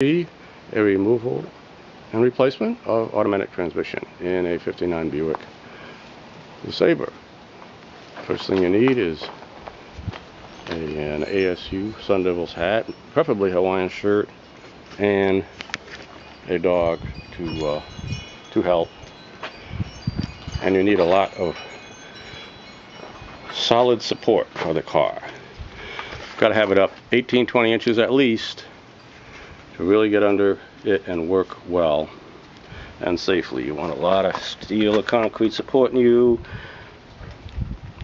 A removal and replacement of automatic transmission in a 59 Buick LeSabre. First thing you need is an ASU Sun Devils hat, preferably Hawaiian shirt, and a dog to help. And you need a lot of solid support for the car. Got to have it up 18-20 inches at least to really get under it and work well and safely. You want a lot of steel or concrete supporting you,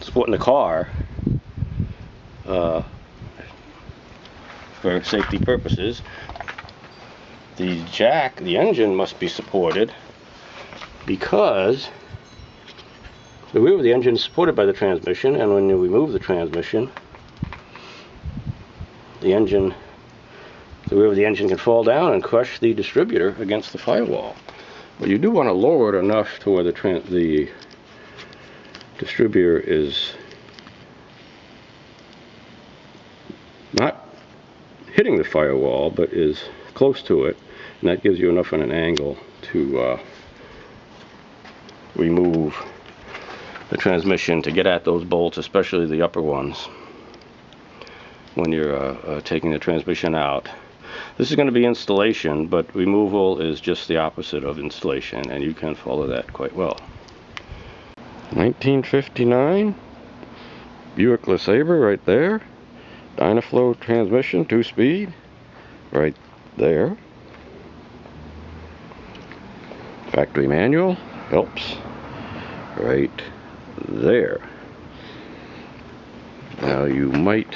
supporting the car for safety purposes. The engine must be supported because the rear of the engine is supported by the transmission, and when you remove the transmission, the rear of the engine can fall down and crush the distributor against the firewall. But you do want to lower it enough to where the distributor is not hitting the firewall, but is close to it, and that gives you enough of an angle to remove the transmission, to get at those bolts, especially the upper ones, when you're taking the transmission out. This is going to be installation, but removal is just the opposite of installation, and you can follow that quite well. 1959 Buick LeSabre right there. Dynaflow transmission, 2-speed, right there. Factory manual helps, right there. Now you might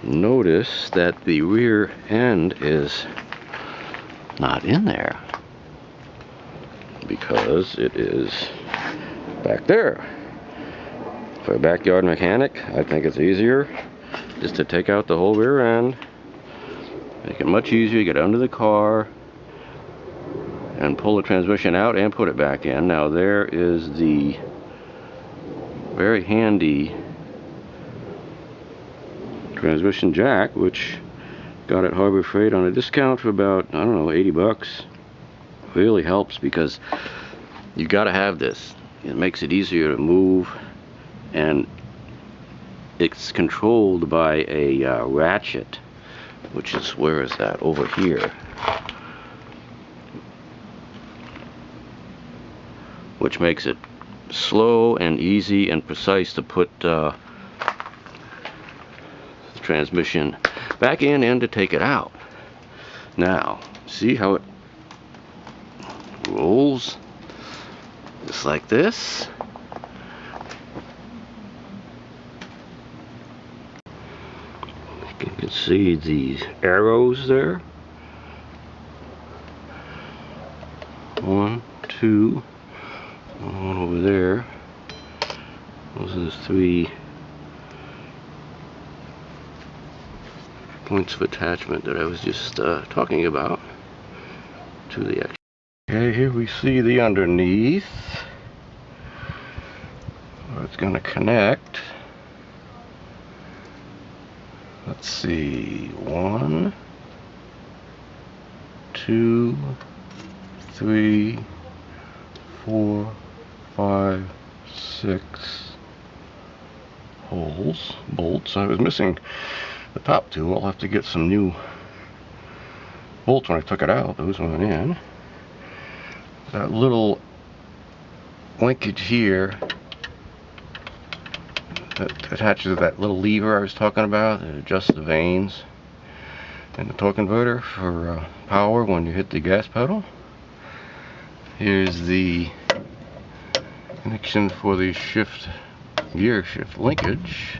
notice that the rear end is not in there because it is back there. For a backyard mechanic, I think it's easier just to take out the whole rear end, make it much easier, get under the car and pull the transmission out and put it back in. Now there is the very handy transmission jack, which got at Harbor Freight on a discount for about, I don't know, 80 bucks. Really helps because you got to have this. It makes it easier to move, and it's controlled by a ratchet, which is, where is that? Over here. Which makes it slow and easy and precise to put transmission back in and to take it out. Now, see how it rolls? Just like this. You can see the arrows there. 1, 2, one over there. Those are the 3 points of attachment that I was just talking about to the action. Okay, here we see the underneath where it's going to connect. Let's see, 1, 2, 3, 4, 5, 6 holes, bolts. I was missing the top 2. I'll have to get some new bolts when I took it out. Those went in. That little linkage here that attaches to that little lever I was talking about that adjusts the vanes and the torque converter for power when you hit the gas pedal. Here's the connection for the gear shift linkage,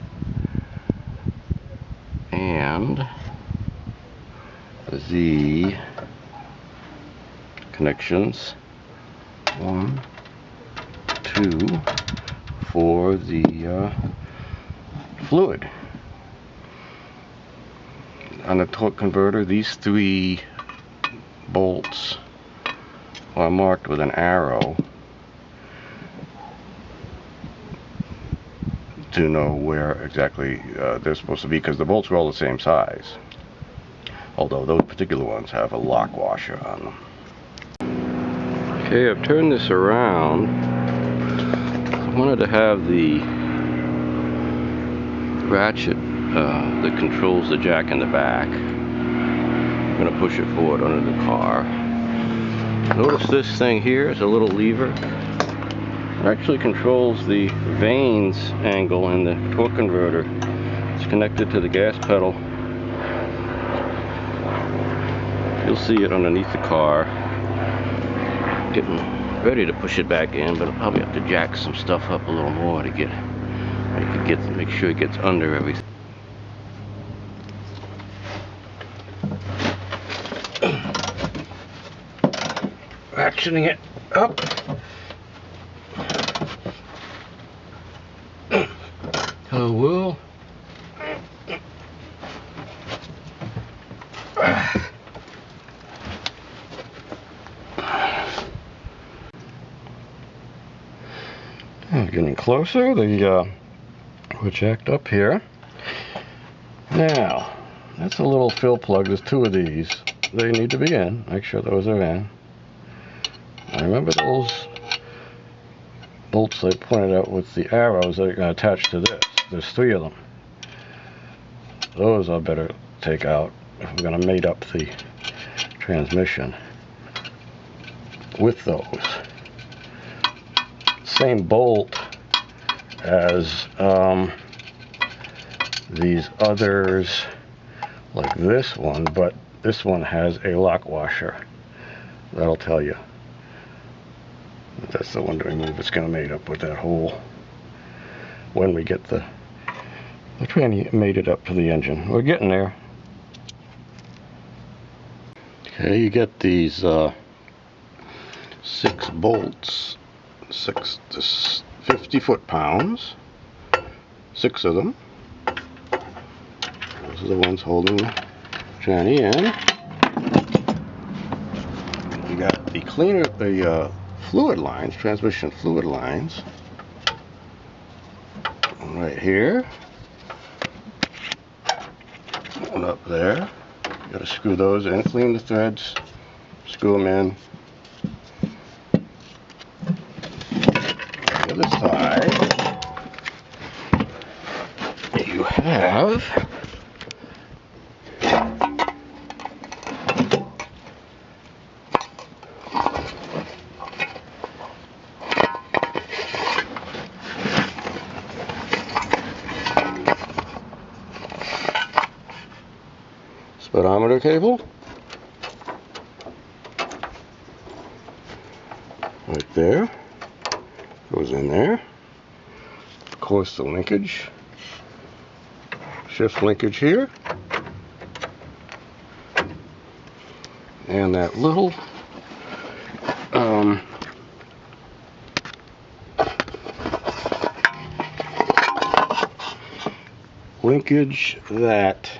and the connections 1, 2 for the fluid. On the torque converter, these 3 bolts are marked with an arrow to know where exactly they're supposed to be, because the bolts are all the same size. although those particular ones have a lock washer on them. Okay, I've turned this around. I wanted to have the ratchet that controls the jack in the back. I'm going to push it forward under the car. Notice this thing here is a little lever. It actually controls the vanes angle in the torque converter. It's connected to the gas pedal. You'll see it underneath the car. Getting ready to push it back in, but I'll probably have to jack some stuff up a little more to make sure it gets under everything. Ratcheting it up. Oh well. Getting closer. We're jacked up here. Now, that's a little fill plug. There's two of these. They need to be in. Make sure those are in. Now remember those bolts I pointed out with the arrows that are going to attach to this. There's three of them. Those I better take out if we're going to mate up the transmission with those. Same bolt as these others, like this one, but this one has a lock washer. That'll tell you that that's the one to remove. It's going to mate up with that hole when we get the tranny mated up to the engine. We're getting there. Okay, you get these 6 bolts, 6 to 50 foot-pounds, 6 of them. Those are the ones holding the tranny in. You got the cleaner, the fluid lines, transmission fluid lines, right here. One up there. You got to screw those in, clean the threads, screw them in. The other side, you have speedometer cable right there, goes in there. Of course, the linkage, shift linkage here, and that little linkage that,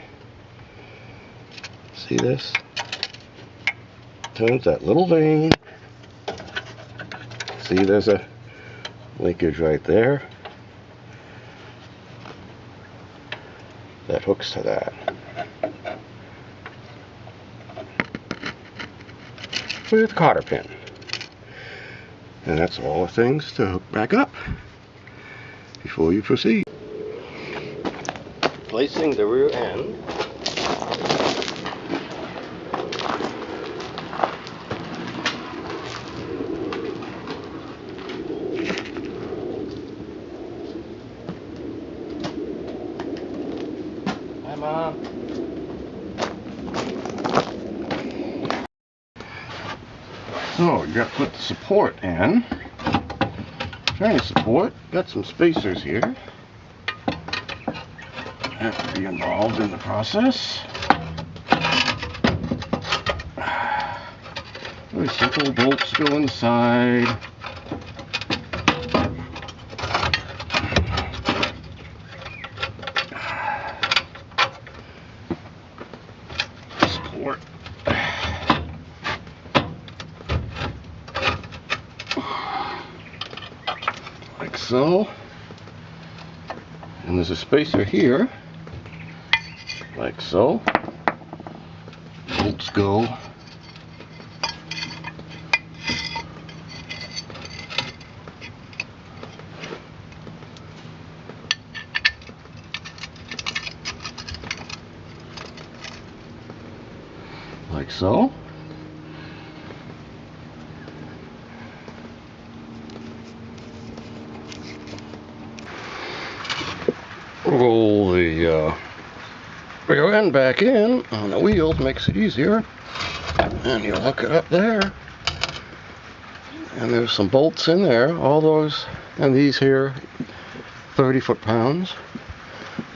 see this? Turns that little vane. See, there's a linkage right there that hooks to that. With cotter pin. And that's all the things to hook back up before you proceed. Placing the rear end. Hi, Mom. So you got to put the support in. Tranny support. Got some spacers here. Have to be involved in the process. Very simple. Bolts go inside. Support. Like so. And there's a spacer here. Like so. bolts go. Like so. Roll the rear end back in on the wheel, makes it easier. And you hook it up there. And there's some bolts in there. All those and these here, 30 foot-pounds.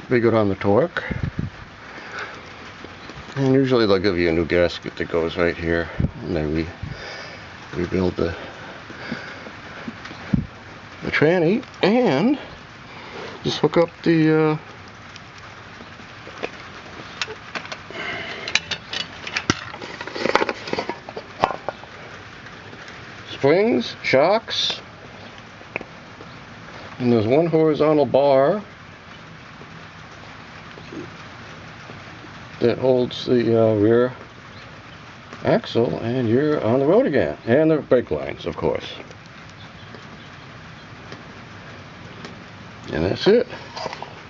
Be good on the torque. And usually they'll give you a new gasket that goes right here. And then we rebuild the tranny and just hook up the springs, shocks, and there's one horizontal bar that holds the rear axle, and you're on the road again. And the brake lines, of course. And that's it.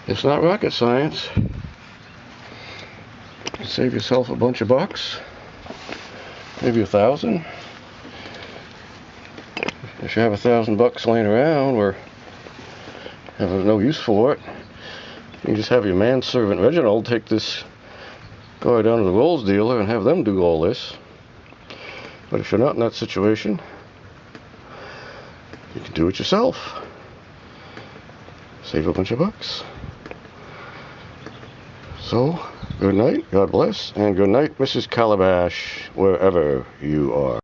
It's not rocket science. You save yourself a bunch of bucks, maybe $1,000. If you have $1,000 laying around or have no use for it, you can just have your manservant Reginald take this car down to the Rolls dealer and have them do all this. But if you're not in that situation, you can do it yourself. Save a bunch of bucks. So, good night, God bless, and good night, Mrs. Calabash, wherever you are.